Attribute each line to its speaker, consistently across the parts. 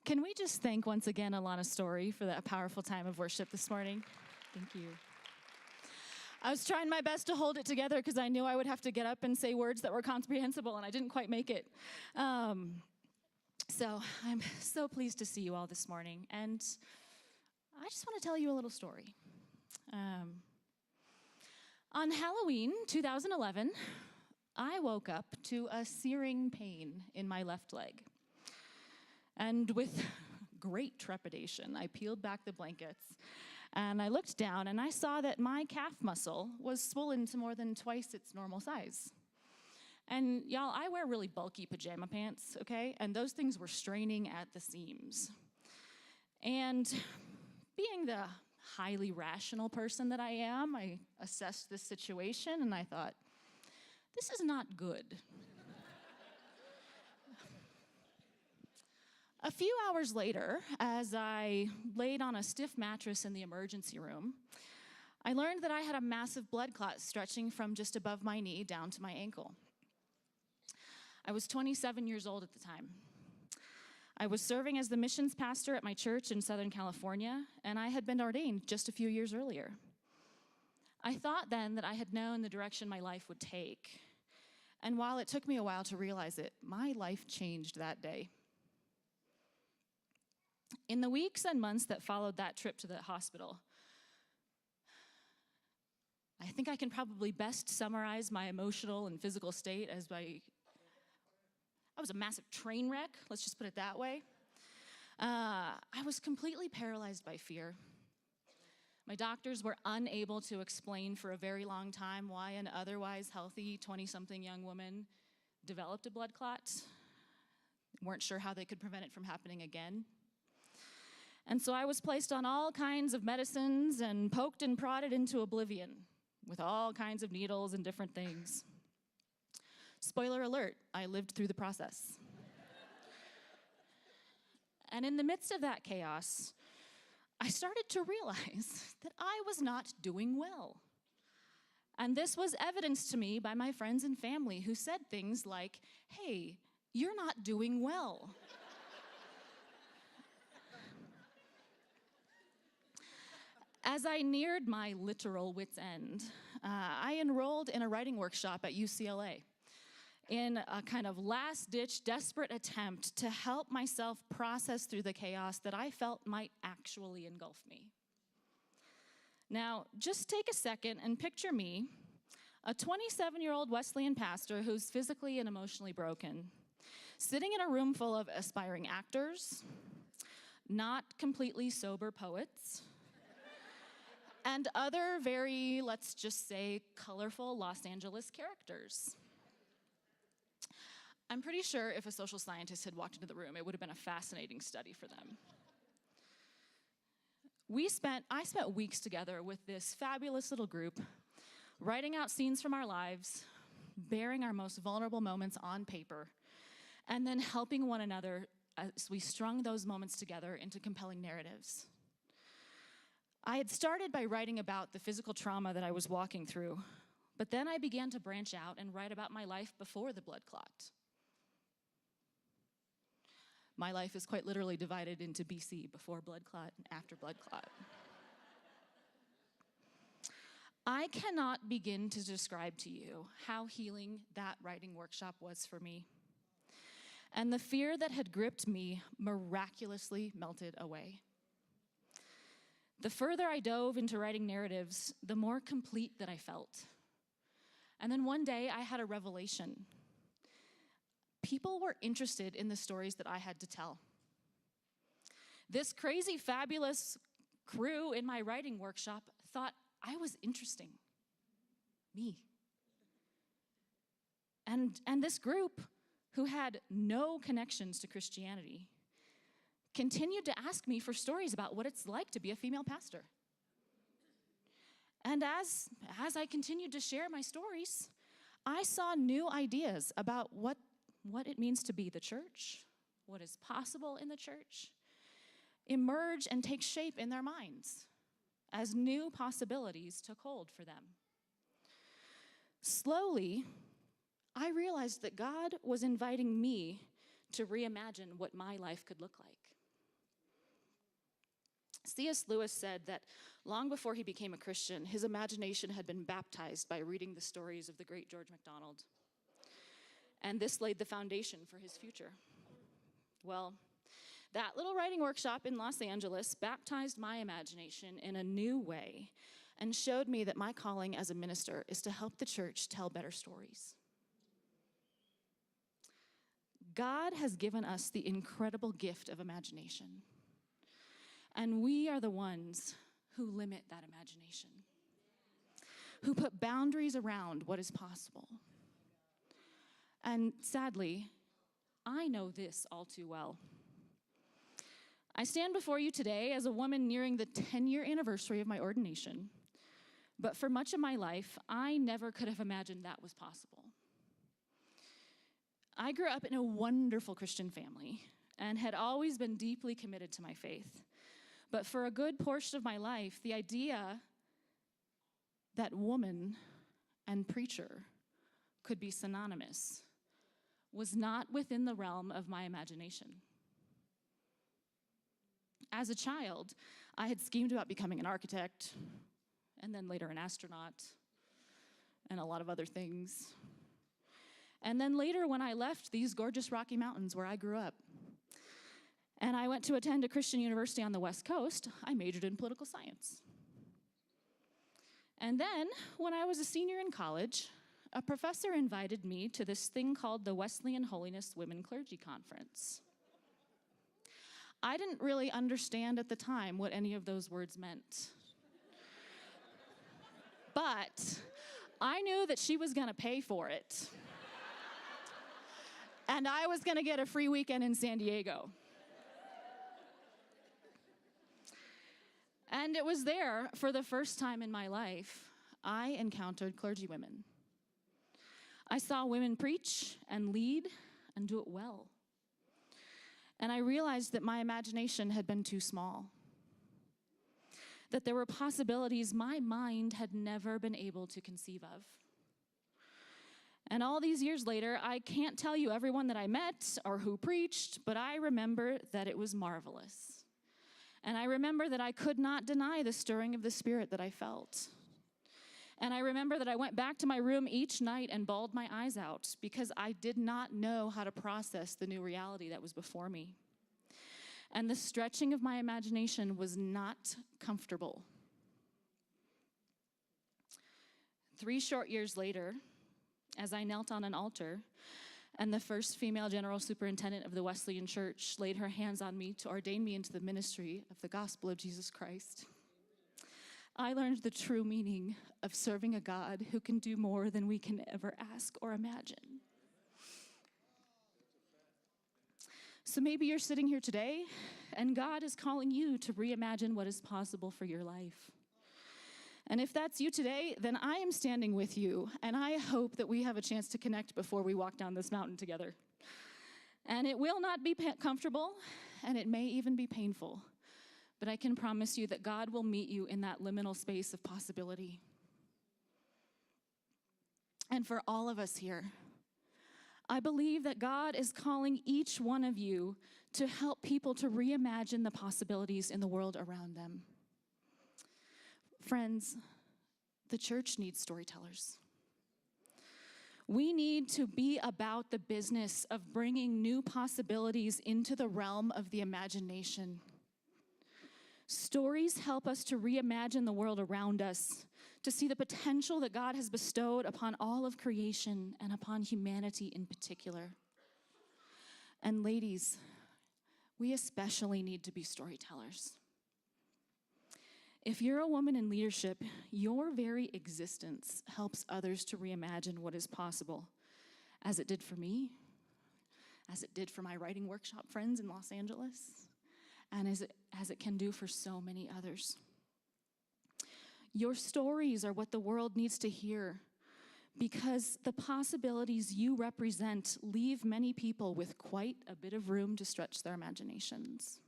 Speaker 1: Can we just thank once again Alana Story for that powerful time of worship this morning? Thank you. I was trying my best to hold it together because I knew I would have to get up and say words that were comprehensible, and I didn't quite make it. So I'm so pleased to see you all this morning, and I just want to tell you a little story. On Halloween 2011, I woke up to a searing pain in my left leg. And with great trepidation, I peeled back the blankets and I looked down and I saw that my calf muscle was swollen to more than twice its normal size. And y'all, I wear really bulky pajama pants, okay? And those things were straining at the seams. And being the highly rational person that I am, I assessed this situation and I thought, this is not good. A few hours later, as I laid on a stiff mattress in the emergency room, I learned that I had a massive blood clot stretching from just above my knee down to my ankle. I was 27 years old at the time. I was serving as the missions pastor at my church in Southern California, and I had been ordained just a few years earlier. I thought then that I had known the direction my life would take. And while it took me a while to realize it, my life changed that day. In the weeks and months that followed that trip to the hospital, I think I can probably best summarize my emotional and physical state as I was a massive train wreck, let's just put it that way. I was completely paralyzed by fear. My doctors were unable to explain for a very long time why an otherwise healthy 20-something young woman developed a blood clot. Weren't sure how they could prevent it from happening again. And so I was placed on all kinds of medicines and poked and prodded into oblivion with all kinds of needles and different things. Spoiler alert, I lived through the process. And in the midst of that chaos, I started to realize that I was not doing well. And this was evidenced to me by my friends and family who said things like, "Hey, you're not doing well." As I neared my literal wit's end, I enrolled in a writing workshop at UCLA in a kind of last-ditch, desperate attempt to help myself process through the chaos that I felt might actually engulf me. Now, just take a second and picture me, a 27-year-old Wesleyan pastor who's physically and emotionally broken, sitting in a room full of aspiring actors, not completely sober poets, and other very, let's just say, colorful Los Angeles characters. I'm pretty sure if a social scientist had walked into the room, it would have been a fascinating study for them. I spent weeks together with this fabulous little group, writing out scenes from our lives, bearing our most vulnerable moments on paper, and then helping one another as we strung those moments together into compelling narratives. I had started by writing about the physical trauma that I was walking through, but then I began to branch out and write about my life before the blood clot. My life is quite literally divided into BC, before blood clot and after blood clot. I cannot begin to describe to you how healing that writing workshop was for me. And the fear that had gripped me miraculously melted away. The further I dove into writing narratives, the more complete that I felt. And then one day I had a revelation. People were interested in the stories that I had to tell. This crazy, fabulous crew in my writing workshop thought I was interesting. Me. And this group, who had no connections to Christianity, continued to ask me for stories about what it's like to be a female pastor. And as I continued to share my stories, I saw new ideas about what it means to be the church, what is possible in the church, emerge and take shape in their minds as new possibilities took hold for them. Slowly, I realized that God was inviting me to reimagine what my life could look like. C.S. Lewis said that long before he became a Christian, his imagination had been baptized by reading the stories of the great George MacDonald. And this laid the foundation for his future. Well, that little writing workshop in Los Angeles baptized my imagination in a new way and showed me that my calling as a minister is to help the church tell better stories. God has given us the incredible gift of imagination. And we are the ones who limit that imagination, who put boundaries around what is possible. And sadly, I know this all too well. I stand before you today as a woman nearing the 10-year anniversary of my ordination, but for much of my life, I never could have imagined that was possible. I grew up in a wonderful Christian family and had always been deeply committed to my faith. But for a good portion of my life, the idea that woman and preacher could be synonymous was not within the realm of my imagination. As a child, I had schemed about becoming an architect, and then later an astronaut, and a lot of other things. And then later, when I left these gorgeous Rocky Mountains where I grew up, and I went to attend a Christian university on the West Coast, I majored in political science. And then, when I was a senior in college, a professor invited me to this thing called the Wesleyan Holiness Women Clergy Conference. I didn't really understand at the time what any of those words meant. But I knew that she was gonna pay for it. And I was gonna get a free weekend in San Diego. And it was there, for the first time in my life, I encountered clergy women. I saw women preach and lead and do it well. And I realized that my imagination had been too small, that there were possibilities my mind had never been able to conceive of. And all these years later, I can't tell you everyone that I met or who preached, but I remember that it was marvelous. And I remember that I could not deny the stirring of the Spirit that I felt. And I remember that I went back to my room each night and bawled my eyes out because I did not know how to process the new reality that was before me. And the stretching of my imagination was not comfortable. 3 short years later, as I knelt on an altar, and the first female general superintendent of the Wesleyan Church laid her hands on me to ordain me into the ministry of the gospel of Jesus Christ, I learned the true meaning of serving a God who can do more than we can ever ask or imagine. So maybe you're sitting here today, and God is calling you to reimagine what is possible for your life. And if that's you today, then I am standing with you, and I hope that we have a chance to connect before we walk down this mountain together. And it will not be comfortable, and it may even be painful, but I can promise you that God will meet you in that liminal space of possibility. And for all of us here, I believe that God is calling each one of you to help people to reimagine the possibilities in the world around them. Friends, the church needs storytellers. We need to be about the business of bringing new possibilities into the realm of the imagination. Stories help us to reimagine the world around us, to see the potential that God has bestowed upon all of creation and upon humanity in particular. And ladies, we especially need to be storytellers. If you're a woman in leadership, your very existence helps others to reimagine what is possible, as it did for me, as it did for my writing workshop friends in Los Angeles, and as it can do for so many others. Your stories are what the world needs to hear, because the possibilities you represent leave many people with quite a bit of room to stretch their imaginations.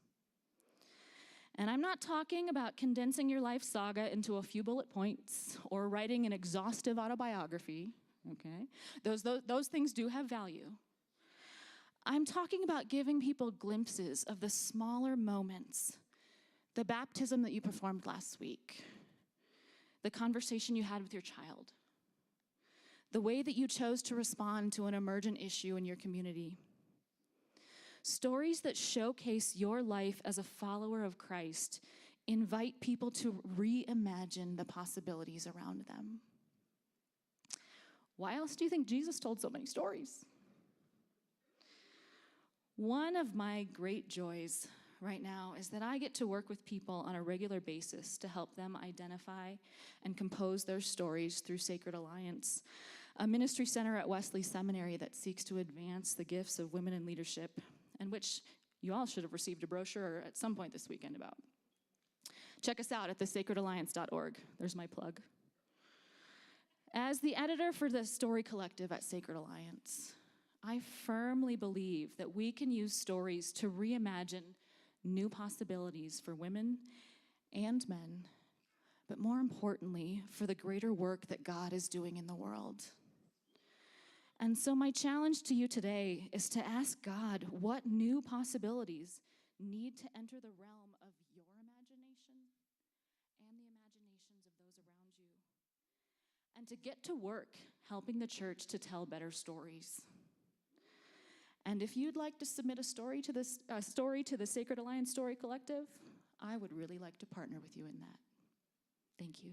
Speaker 1: And I'm not talking about condensing your life saga into a few bullet points or writing an exhaustive autobiography, okay? Those things do have value. I'm talking about giving people glimpses of the smaller moments the baptism that you performed last week, the conversation you had with your child, the way that you chose to respond to an emergent issue in your community. Stories that showcase your life as a follower of Christ invite people to reimagine the possibilities around them. Why else do you think Jesus told so many stories? One of my great joys right now is that I get to work with people on a regular basis to help them identify and compose their stories through Sacred Alliance, a ministry center at Wesley Seminary that seeks to advance the gifts of women in leadership, and which you all should have received a brochure at some point this weekend about. Check us out at thesacredalliance.org. There's my plug. As the editor for the Story Collective at Sacred Alliance, I firmly believe that we can use stories to reimagine new possibilities for women and men, but more importantly, for the greater work that God is doing in the world. And so my challenge to you today is to ask God what new possibilities need to enter the realm of your imagination and the imaginations of those around you, and to get to work helping the church to tell better stories. And if you'd like to submit a story to the Sacred Alliance Story Collective, I would really like to partner with you in that. Thank you.